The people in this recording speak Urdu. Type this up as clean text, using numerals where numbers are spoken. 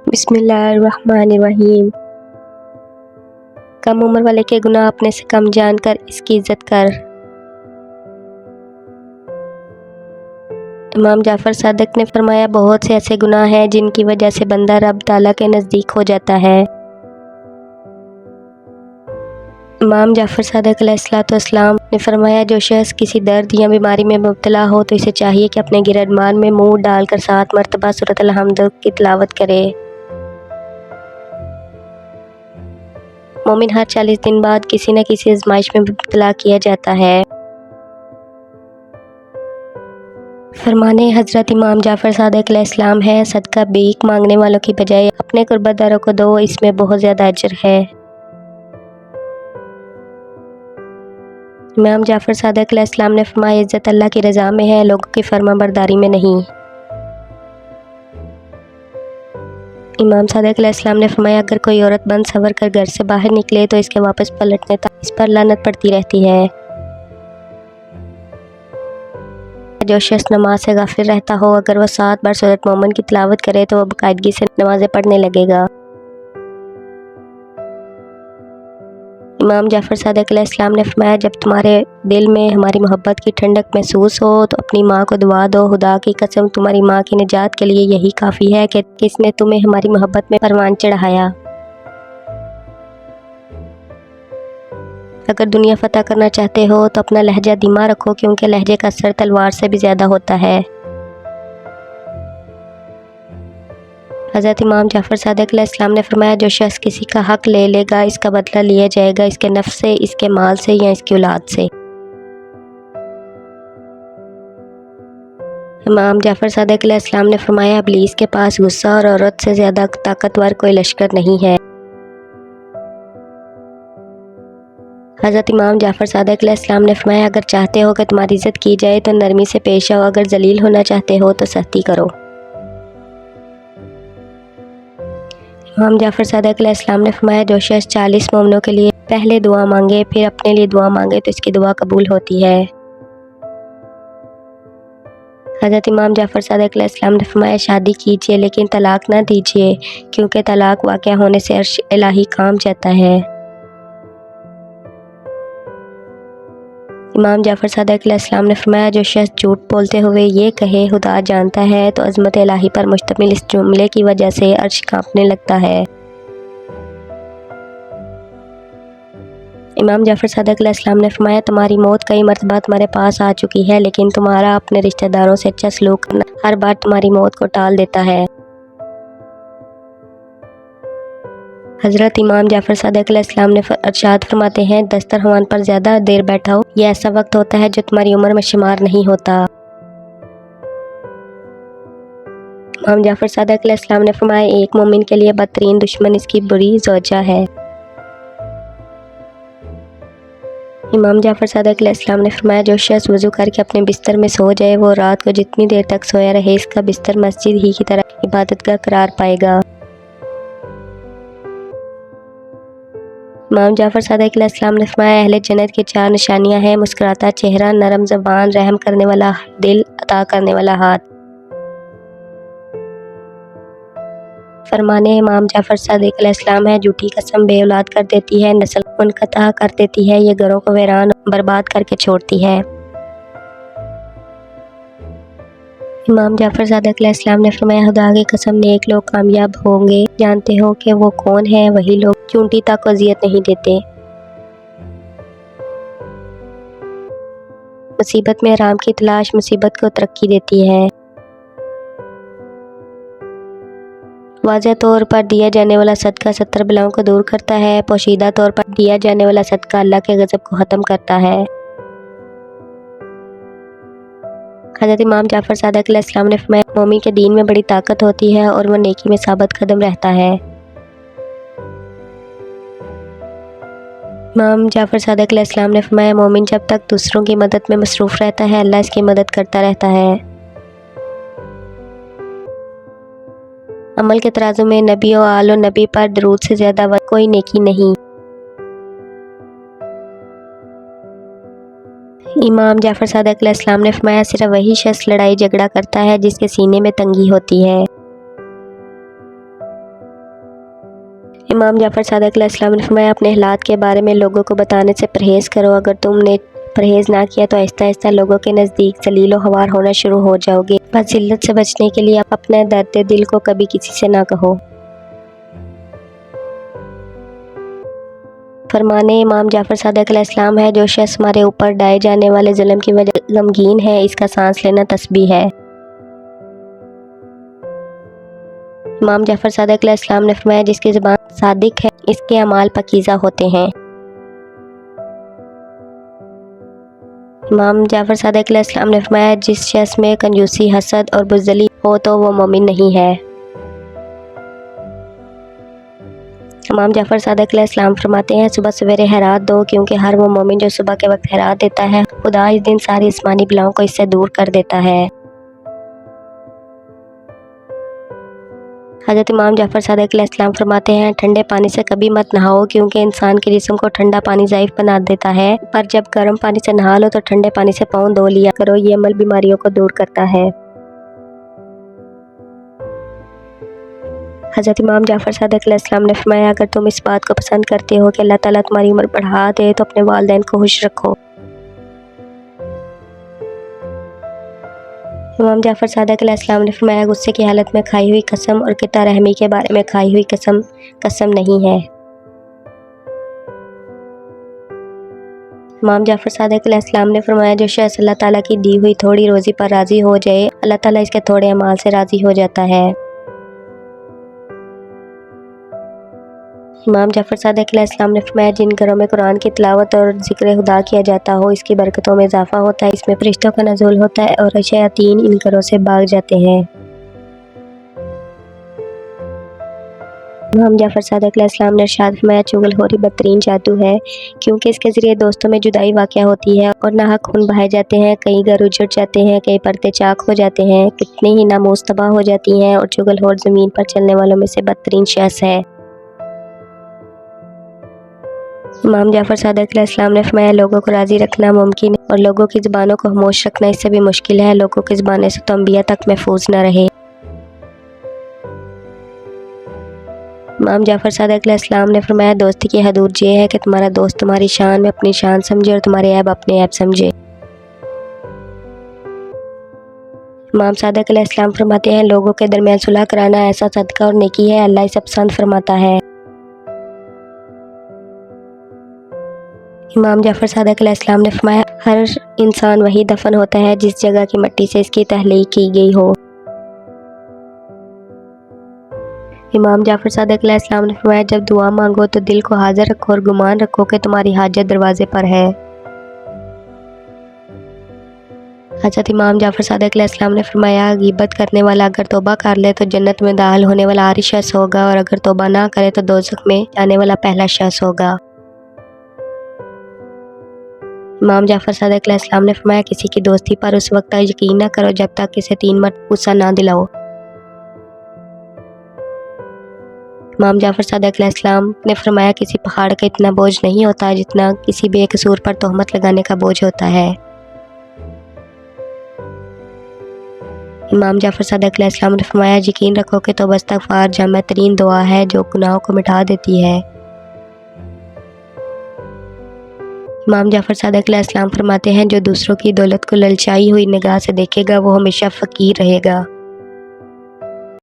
بسم اللہ الرحمن الرحیم۔ کم عمر والے کے گناہ اپنے سے کم جان کر اس کی عزت کر۔ امام جعفر صادق نے فرمایا، بہت سے ایسے گناہ ہیں جن کی وجہ سے بندہ رب تعالیٰ کے نزدیک ہو جاتا ہے۔ امام جعفر صادق علیہ السلام نے فرمایا، جو شخص کسی درد یا بیماری میں مبتلا ہو تو اسے چاہیے کہ اپنے گردمان میں منہ ڈال کر 7 مرتبہ سورۃ الحمد کی تلاوت کرے۔ مومن ہر 40 دن بعد کسی نہ کسی آزمائش میں مبتلا کیا جاتا ہے۔ فرمانے حضرت امام جعفر صادق علیہ السلام ہے، صدقہ بھیک مانگنے والوں کی بجائے اپنے قربت داروں کو دو، اس میں بہت زیادہ اجر ہے۔ امام جعفر صادق علیہ السلام نے فرمایا، عزت اللہ کی رضا میں ہے، لوگوں کی فرما برداری میں نہیں۔ امام صادق علیہ السلام نے فرمایا، اگر کوئی عورت بند سنور کر گھر سے باہر نکلے تو اس کے واپس پلٹنے تک اس پر لعنت پڑتی رہتی ہے۔ جو شخص نماز سے غافل رہتا ہو، اگر وہ 7 بار سورۃ مومن کی تلاوت کرے تو وہ باقاعدگی سے نمازیں پڑھنے لگے گا۔ امام جعفر صادق علیہ السلام نے فرمایا، جب تمہارے دل میں ہماری محبت کی ٹھنڈک محسوس ہو تو اپنی ماں کو دعا دو، خدا کی قسم تمہاری ماں کی نجات کے لیے یہی کافی ہے کہ کس نے تمہیں ہماری محبت میں پروان چڑھایا۔ اگر دنیا فتح کرنا چاہتے ہو تو اپنا لہجہ دھیما رکھو، کیونکہ لہجے کا اثر تلوار سے بھی زیادہ ہوتا ہے۔ حضرت امام جعفر صادق علیہ السلام نے فرمایا، جو شخص کسی کا حق لے لے گا اس کا بدلہ لیا جائے گا، اس کے نفس سے، اس کے مال سے یا اس کی اولاد سے۔ امام جعفر صادق علیہ السلام نے فرمایا، ابلیس کے پاس غصہ اور عورت سے زیادہ طاقتور کوئی لشکر نہیں ہے۔ حضرت امام جعفر صادق علیہ السلام نے فرمایا، اگر چاہتے ہو کہ تمہاری عزت کی جائے تو نرمی سے پیش آؤ، اگر ذلیل ہونا چاہتے ہو تو سختی کرو۔ امام جعفر صادق علیہ السلام نے فرمایا، جو شخص 40 مومنوں کے لیے پہلے دعا مانگے پھر اپنے لیے دعا مانگے تو اس کی دعا قبول ہوتی ہے۔ حضرت امام جعفر صادق علیہ السلام نے فرمایا، شادی کیجیے لیکن طلاق نہ دیجیے، کیونکہ طلاق واقع ہونے سے عرش الہی کانپ جاتا ہے۔ امام جعفر صادق علیہ السلام نے فرمایا، جو شخص جھوٹ بولتے ہوئے یہ کہے خدا جانتا ہے تو عظمت الہی پر مشتمل اس جملے کی وجہ سے عرش کانپنے لگتا ہے۔ امام جعفر صادق علیہ السلام نے فرمایا، تمہاری موت کئی مرتبہ تمہارے پاس آ چکی ہے، لیکن تمہارا اپنے رشتہ داروں سے اچھا سلوک کرنا ہر بار تمہاری موت کو ٹال دیتا ہے۔ حضرت امام جعفر صادق علیہ السلام نے ارشاد فرماتے ہیں، دسترخوان پر زیادہ دیر بیٹھا ہو، یہ ایسا وقت ہوتا ہے جو تمہاری عمر میں شمار نہیں ہوتا۔ امام جعفر صادق علیہ السلام نے فرمایا، ایک مومن کے لیے بدترین دشمن اس کی بری زوجہ ہے۔ امام جعفر صادق علیہ السلام نے فرمایا، جو شخص وضو کر کے اپنے بستر میں سو جائے وہ رات کو جتنی دیر تک سویا رہے اس کا بستر مسجد ہی کی طرح عبادت کا قرار پائے گا۔ امام جعفر صادق علیہ السلام نے فرمایا، اہل جنت کی 4 نشانیاں ہیں، مسکراتا چہرہ، نرم زبان، رحم کرنے والا دل، عطا کرنے والا ہاتھ۔ فرمانے امام جعفر صادق علیہ السلام ہے، جھوٹی قسم بے اولاد کر دیتی ہے، نسل منقطع کر دیتی ہے، یہ گھروں کو ویران برباد کر کے چھوڑتی ہے۔ امام جعفر صادق علیہ السلام نے فرمایا، خدا کی قسم نیک لوگ کامیاب ہوں گے، جانتے ہو کہ وہ کون ہیں؟ وہی لوگ چونٹی تک اذیت نہیں دیتے، مصیبت میں آرام کی تلاش مصیبت کو ترقی دیتی ہے۔ واضح طور پر دیا جانے والا صدقہ 70 بلاؤں کو دور کرتا ہے، پوشیدہ طور پر دیا جانے والا صدقہ اللہ کے غضب کو ختم کرتا ہے۔ حضرت امام جعفر صادق علیہ السلام نے فرمایا، مومن کے دین میں بڑی طاقت ہوتی ہے اور وہ نیکی میں ثابت قدم رہتا ہے۔ امام جعفر صادق علیہ السلام نے فرمایا، مومن جب تک دوسروں کی مدد میں مصروف رہتا ہے اللہ اس کی مدد کرتا رہتا ہے۔ عمل کے ترازو میں نبی و آل و نبی پر درود سے زیادہ کوئی نیکی نہیں۔ امام جعفر صادق علیہ السلام نے فرمایا، صرف وہی شخص لڑائی جھگڑا کرتا ہے جس کے سینے میں تنگی ہوتی ہے۔ امام جعفر صادق علیہ السلام نے فرمایا اپنے حالات کے بارے میں لوگوں کو بتانے سے پرہیز کرو، اگر تم نے پرہیز نہ کیا تو آہستہ آہستہ لوگوں کے نزدیک ذلیل و خوار ہونا شروع ہو جاؤ گے۔ بس ذلت سے بچنے کے لیے اپنے درد دل کو کبھی کسی سے نہ کہو۔ فرمانے امام جعفر صادق علیہ السلام ہے، جو شخص ہمارے اوپر ڈائے جانے والے ظلم کی وجہ غمگین ہے، اس کا سانس لینا تسبیح ہے۔ امام جعفر صادق علیہ السلام نے فرمایا جس کی زبان صادق ہے اس کے اعمال پاکیزہ ہوتے ہیں۔ امام جعفر صادق علیہ السلام نے فرمایا جس شخص میں کنجوسی، حسد اور بزدلی ہو تو وہ مومن نہیں ہے۔ امام جعفر صادق علیہ السلام فرماتے ہیں صبح سویرے خیرات دو، کیونکہ ہر وہ مومن جو صبح کے وقت خیرات دیتا ہے خدا اس دن ساری آسمانی بلاؤں کو اس سے دور کر دیتا ہے۔ حضرت امام جعفر صادق علیہ السلام فرماتے ہیں ٹھنڈے پانی سے کبھی مت نہاؤ، کیونکہ انسان کے جسم کو ٹھنڈا پانی ضعیف بنا دیتا ہے، پر جب گرم پانی سے نہا لو تو ٹھنڈے پانی سے پاؤں دھو لیا کرو، یہ عمل بیماریوں کو دور کرتا ہے۔ حضرت امام جعفر صادق علیہ السلام نے فرمایا اگر تم اس بات کو پسند کرتے ہو کہ اللہ تعالیٰ تمہاری عمر بڑھا دے تو اپنے والدین کو خوش رکھو۔ امام جعفر صادق علیہ السلام نے فرمایا غصے کی حالت میں کھائی ہوئی قسم اور قطع رحمی کے بارے میں کھائی ہوئی قسم نہیں ہے۔ امام جعفر صادق علیہ السلام نے فرمایا جو شخص اللہ تعالیٰ کی دی ہوئی تھوڑی روزی پر راضی ہو جائے اللہ تعالیٰ اس کے تھوڑے اعمال سے راضی ہو جاتا ہے۔ امام جعفر صادق علیہ السلام نے فرمایا جن گھروں میں قرآن کی تلاوت اور ذکر خدا کیا جاتا ہو اس کی برکتوں میں اضافہ ہوتا ہے، اس میں فرشتوں کا نزول ہوتا ہے اور شیاطین ان گھروں سے بھاگ جاتے ہیں۔ امام جعفر صادق علیہ السلام نے ارشاد فرمایا چغل خوری بدترین جادو ہے، کیونکہ اس کے ذریعے دوستوں میں جدائی واقع ہوتی ہے اور ناحق خون بہائے جاتے ہیں، کئی گھر اجڑ جاتے ہیں، کئی پردے چاک ہو جاتے ہیں، کتنی ہی ناموز تباہ ہو جاتی ہیں، اور چغل خور زمین پر چلنے والوں میں سے بدترین شخص ہے۔ امام جعفر صادق علیہ السلام نے فرمایا لوگوں کو راضی رکھنا ممکن ہے اور لوگوں کی زبانوں کو خاموش رکھنا اس سے بھی مشکل ہے، لوگوں کی زبانیں سے تو انبیاء تک محفوظ نہ رہے۔ امام جعفر صادق علیہ السلام نے فرمایا دوستی کی حدود یہ ہے کہ تمہارا دوست تمہاری شان میں اپنی شان سمجھے اور تمہارے عیب اپنے عیب سمجھے۔ امام صادق علیہ السلام فرماتے ہیں لوگوں کے درمیان صلح کرانا ایسا صدقہ اور نیکی ہے اللہ اسے پسند فرماتا ہے۔ امام جعفر صادق علیہ السلام نے فرمایا ہر انسان وہی دفن ہوتا ہے جس جگہ کی مٹی سے اس کی تخلیق کی گئی ہو۔ امام جعفر صادق علیہ السلام نے فرمایا جب دعا مانگو تو دل کو حاضر رکھو اور گمان رکھو کہ تمہاری حاجت دروازے پر ہے۔ حضرت امام جعفر صادق علیہ السلام نے فرمایا غیبت کرنے والا اگر توبہ کر لے تو جنت میں داخل ہونے والا آخری شخص ہوگا، اور اگر توبہ نہ کرے تو دوزخ میں جانے والا پہلا شخص ہوگا۔ امام جعفر صادق علیہ السلام نے فرمایا کسی کی دوستی پر اس وقت تک یقین نہ کرو جب تک اسے 3 مرتبہ غصہ نہ دلاؤ۔ امام جعفر صادق علیہ السلام نے فرمایا کسی پہاڑ کا اتنا بوجھ نہیں ہوتا جتنا کسی بے قصور پر تہمت لگانے کا بوجھ ہوتا ہے۔ امام جعفر صادق علیہ السلام نے فرمایا یقین رکھو کہ توبہ استغفار جامع ترین دعا ہے جو گناہوں کو مٹا دیتی ہے۔ امام جعفر صادق علیہ السلام فرماتے ہیں جو دوسروں کی دولت کو للچائی ہوئی نگاہ سے دیکھے گا وہ ہمیشہ فقیر رہے گا۔